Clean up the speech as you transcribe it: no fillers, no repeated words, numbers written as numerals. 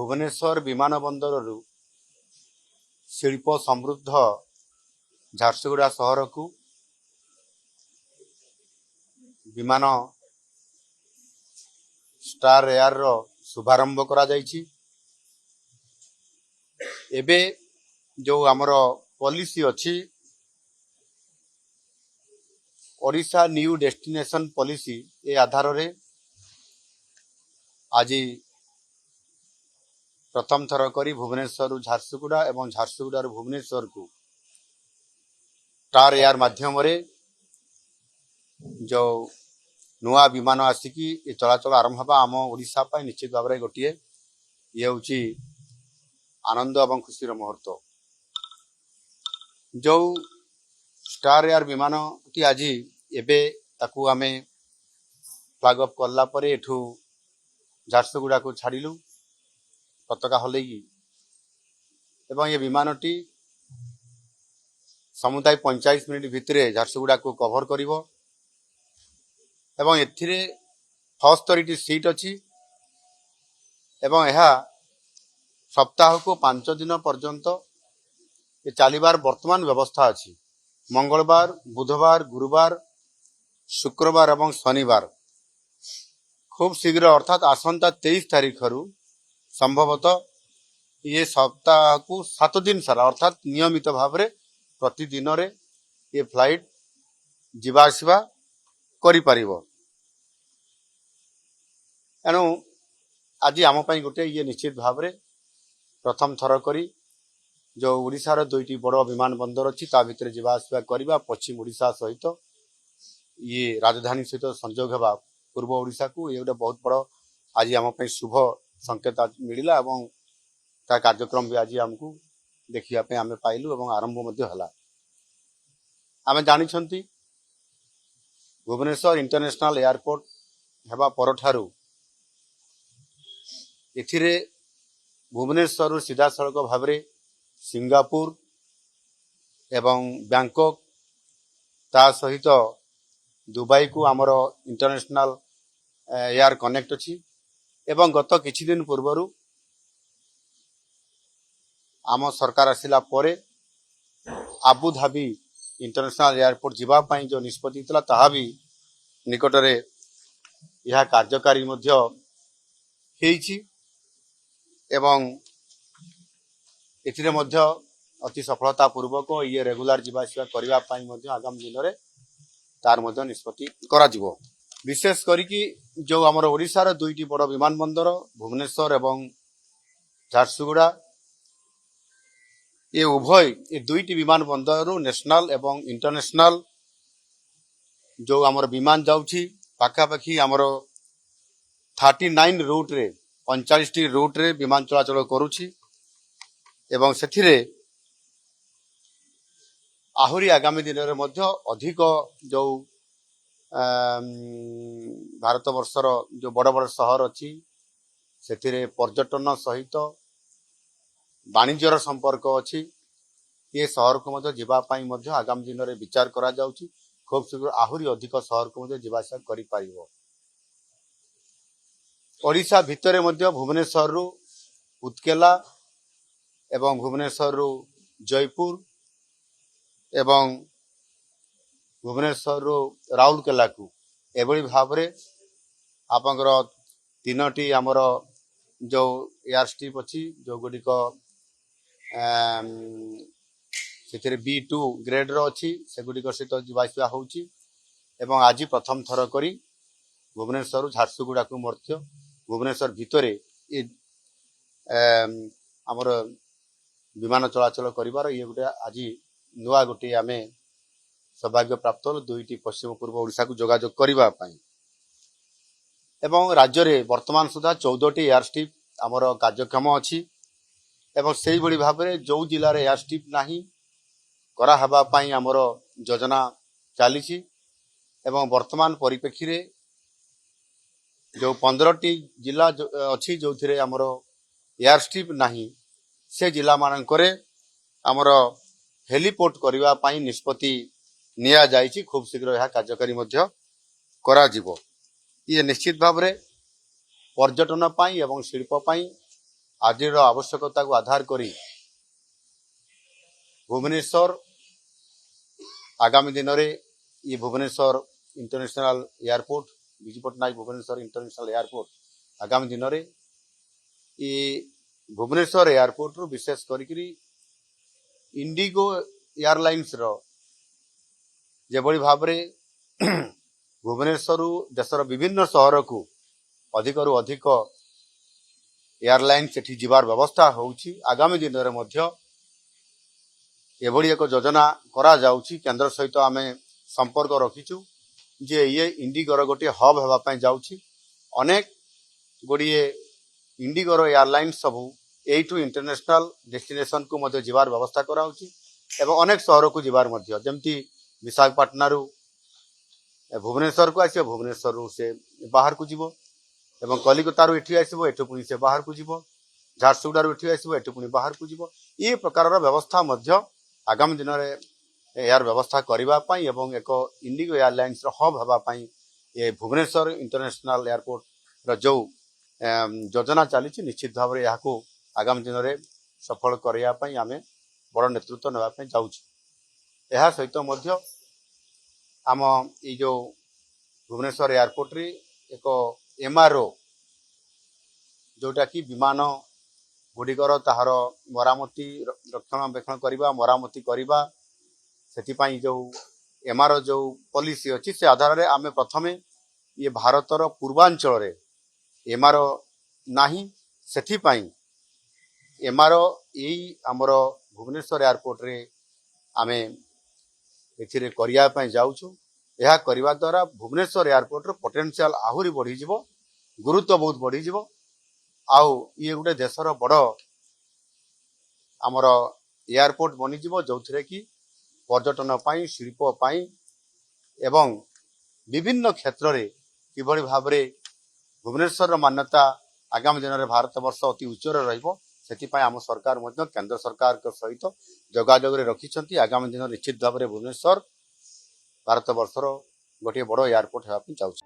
भुवनेश्वर विमान बंदर शिल्प समृद्ध झारसुगुड़ा सहर को विमान स्टार एयर रो शुभारंभ करा जायछि। एबे जो आमर पॉलिसी अच्छी Odisha new destination policy A आधार रे आज प्रथम थर करी भुवनेश्वर झारसुगुड़ा एवं झारसुगुड़ा भुवनेश्वर को स्टार एयर माध्यम रे जो नुआ विमान आसिकी ये चलाचल आरंभ हवा आम ओडिशा पाई निश्चित भाव में गोटे ये हूँ आनंद एवं खुशी मुहूर्त। जो स्टार एयर विमान टी आज एबे ताकू आमे फ्लैग अप करला परे एठू झारसुगुड़ा को छाड़िलु पताका हलैकी एवं ये विमानटी समुदाय 45 मिनिट भितर झारसुगुड़ा को कभर करिवो एवं एथिरे 76 सीट अच्छी एवं यह सप्ताह को 5 दिन पर्यंत ये चलिबार वर्तमान व्यवस्था अच्छी। मंगलवार बुधवार गुरुवार शुक्रवार एवं शनिवार खूब शीघ्र अर्थात आसंता 23 तारीख रु संभवतः ये सप्ताह को 7 दिन सारा अर्थात नियमित भाव में प्रतिदिन रे ये फ्लाइट जीवा आसिबा करि परिबो। एणु आज आम पाई गोटे ये निश्चित भाव में प्रथम थर करी जो ओडिशार दुईटी बड़ विमान बंदर अच्छी ता भितर जीवा आसिबा करबा पश्चिम ओडिशा सहित ये राजधानी सहित संजोग होगा पूर्व ओडिशा को ये गोटे बहुत बड़ आज आम पाई शुभ संकेत मिलला एवं ता कार्यक्रम भी आज आमको देखिया आमे पाइलु एवं आरंभ मध्य हला। आमे जानि छंती भुवनेश्वर इंटरनेशनल एयरपोर्ट हेबा परठारु एथिरे भुवनेश्वर सीधा सड़क भाव में सिंगापुर एवं बैंकॉक ता सहित दुबई को आमर इंटरनेशनल एयर कनेक्ट अच्छी एवं गत किछि दिन पूर्वरु आम सरकार आसिला परे आबुधाबी इंटरनेशनल एयरपोर्ट जीवा पाई जो निष्पत्ति थला ताहा भी निकटरे यह कार्यकारी मध्य हेइछि एवं एथिरे मध्य अति सफलता पूर्वक ये रेगुलर जीवा आसिबा करबा पाई मध्य आगामी दिन रे तार मध्य निष्पत्ति करा जिवो। विशेष करिकी जो हमर ओडिशार दुईटी बड़ विमान बंदर भुवनेश्वर एवं झारसुगुड़ा ये उभय ये दुईटी विमान बंदर नेशनल एवं इंटरनेशनल जो आमर विमान जाउछि पाखापाखि आमर 39 रूट रे 45 रूट रे विमान चलाचल करुछि एवं सेथिरे आहुरी आगामी दिन रे मध्य अधिक जो भारत वर्षर जो बड़ बड़ सहर अच्छी सेथिरे पर्यटन सहित वाणिज्यर संपर्क अच्छी ये सहर को मध्य जीवा पाई मध्य आगामी दिन रे विचार करा जाउछि खूब शीघ्र आहुरी अधिक सहर को मध्य जीवा आसा करि पारिबो। ओडिशा भितरे मध्य भुवनेश्वर रु उत्केला एवं भुवनेश्वर रु जयपुर एवं भुवनेश्वर रु राउरकेला को एभली भाव में आपंकर 3टी आमर जो एयर स्ट्रिप अच्छी जो गुड़िक से B2 ग्रेड रो अच्छी से गुड़िक सहित जीवाशिया होउची एवं आज प्रथम थर करी भुवनेश्वर झारसुगुड़ा को मध्य भुवनेश्वर भितरे ये आमर विमान चलाचल करिवार ये गोटे आज नुआ गोटे आमे सौभाग्य प्राप्त दुईटी पश्चिम पूर्व ओडिशा को जोगाजोग करबा पाई एवं राज्य रे वर्तमान सुधा 14टी एयर स्ट्रिप आमर कार्यक्षम अच्छी एवं से भली भाव में जो जिले में एयर स्ट्रिप नाही करा हबा पाई आमर योजना चली एवं वर्तमान परिप्रेक्षी रे जो 15टी जिला अच्छी जो थिरे आमर एयर स्ट्रिप नाही से जिला मानकरे आमर हेलीपोर्ट करबा पाई निष्पत्ति निया जाइछि खूब शीघ्र यह कार्यकारी मध्य करा जिवो। ये निश्चित भाव में पर्यटन पाई एवं शिल्प पाई ଆଜିର ଆବଶ୍ୟକତାକୁ ଆଧାର କରି ଭୁବନେଶ୍ୱର ଆଗାମୀ ଦିନରେ ये Bhubaneswar international airport Biju Patnaik Bhubaneswar international airport आगामी दिन में ये भुवनेश्वर एयरपोर्ट रु विशेष करी इंडिगो एयरलाइंस रो जेभली भाव में भुवनेश्वर देशर विभिन्न सहर को अधिक रु अधिक एयरलाइन सेठी जीवार व्यवस्था होउछि आगामी दिन में मध्य एभली एक योजना करा जाउछि केंद्र सहित आमे संपर्क रखीचु जे ये इंडिगोर गोटे हब होगापाई जाउछि अनेक गुड़िए इंडिगोर एयरलाइन सबू एठू इंटरनेशनल डेस्टिनेशन को मध्य जीवार व्यवस्था कराउछि एवं अनेक शहर को जीवार मध्य जेमती विशाखापाटना रु भुवनेश्वर को आसीबो भुवनेश्वर रु से बाहर को जीवो एवं कलिकता रु एठी आसीबो एठू पुनी से बाहर को जीवो झारसुगुड़ा रु एठी आसीबो एठू पुनी बाहर को जीवो ये प्रकार व्यवस्था मध्य आगामी दिन में यार व्यवस्था करने एवं एक इंडिगो एयरलाइंस हब होगापाई ये भुवनेश्वर इंटरनेशनल एयरपोर्ट जो योजना चली निश्चित भाव में यहाँ आगामी दिन में सफल करने आम बड़ नेतृत्व नापी जाऊँ यह सहित आम ये जो भुवनेश्वर एयरपोर्ट रे एक एमआरओ जोटा कि विमान गुड़िकर ताहार मरामती रक्षणाबेक्षण करवा मरामती करवा से जो एमआरओ जो पॉलिसी अच्छी से आधार में आम प्रथमे ये भारतर पूर्वांचल रे एमआरओ नाही सेथिपाई एमआरओ यही आमर भुवनेश्वर एयरपोर्ट रे आमे एथिरे करिया पई जाउछु यह करवा द्वारा भुवनेश्वर एयरपोर्ट रो पोटेंशियल आहुरी बढ़ी जिवो गुरुत्व बहुत बढ़ी जिवो आउ ये गोटे देशर बड़ आमर एयरपोर्ट बनी जिवो जोथिरे कि पर्यटन पाई शिल्प पाई एवं विभिन्न क्षेत्र रे किभली भाव में भुवनेश्वर मान्यता आगामी दिन में भारत वर्ष अति उच्चर रहिबो सेतिपाई आम सरकार मध्य केंद्र सरकार के सहित जोगाजोग रखिछंती आगामी दिन निश्चित भाव में भुवनेश्वर भारत वर्षर गोटे बड़ एयरपोर्ट होगा चाहूँ।